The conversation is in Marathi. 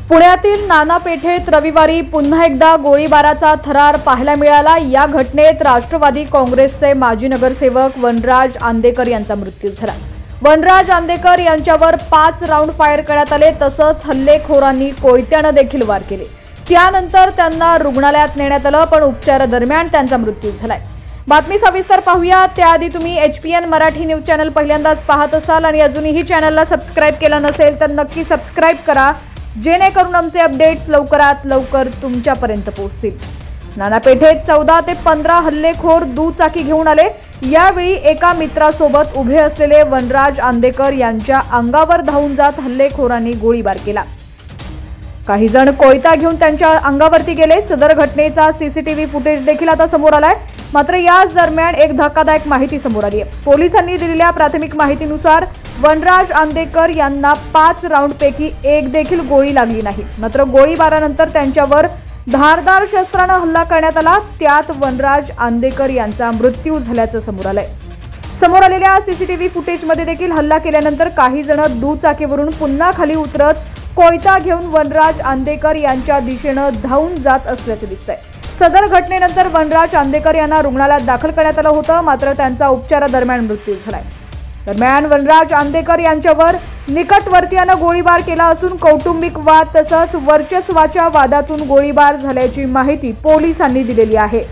पुण्यातील नाना पेठेत रविवारी पुन्हा एकदा गोळीबाराचा थरार पाहायला मिळाला। या घटनेत राष्ट्रवादी काँग्रेसचे माजी नगरसेवक वनराज आंदेकर यांचा मृत्यू झाला। वनराज आंदेकर यांच्यावर 5 राऊंड फायर करण्यात आले। तसंच हल्लेखोरांनी कोयत्याने देखील वार केले। त्यानंतर त्यांना रुग्णालयात नेण्यात आलं, पण उपचारादरम्यान त्यांचा मृत्यू झालाय। बातमी सविस्तर पाहूया त्याआधी तुम्ही HPN मराठी न्यूज चॅनल पहिल्यांदाच पाहत असाल आणि अजूनही चॅनलला सबस्क्राइब केलं नसेल तर नक्की सबस्क्राइब करा, जेणेकरून आमचे अपडेट्स लवकरात लवकर तुमच्यापर्यंत पोहोचतील। नाना पेठेत 14 ते 15 हल्लेखोर दुचाकी घेऊन आले। यावेळी एका मित्रासोबत उभे असलेले वनराज आंदेकर यांच्या अंगावर धावून जात हल्लेखोरांनी गोळीबार केला। काही जण कोयता घेऊन त्यांच्या अंगावरती गेले। सदर घटनेचा CCTV फुटेज देखील आता समोर आलाय। मात्र याच दरम्यान एक धक्कादायक माहिती समोर आली आहे। पोलिसांनी दिलेल्या प्राथमिक माहितीनुसार वनराज आंदेकर यांना 5 राऊंडपैकी एक देखील गोळी लागली नाही। मात्र गोळीबारानंतर त्यांच्यावर धारदार शस्त्राने हल्ला करण्यात आला। त्यात वनराज आंदेकर यांचा मृत्यू झाल्याचं समोर आलंय। समोर आलेल्या CCTV फुटेजमध्ये देखील हल्ला केल्यानंतर काही जण दुचाकीवरून पुन्हा खाली उतरत कोयता घेऊन वनराज आंदेकर यांच्या दिशेने धावून जात असल्याचे दिसतंय। सदर घटनेनंतर वनराज आंदेकर यांना रुग्णालयात दाखल करण्यात आलं होतं, मात्र त्यांचा उपचारादरम्यान मृत्यू झालाय। दरम्यान वनराज आंदेकर यांच्यावर निकटवर्तीयाने गोळीबार केला असून कौटुंबिक वाद तसंच वर्चस्वाच्या वादातून गोळीबार झाल्याची माहिती पोलिसांनी दिलेली आहे।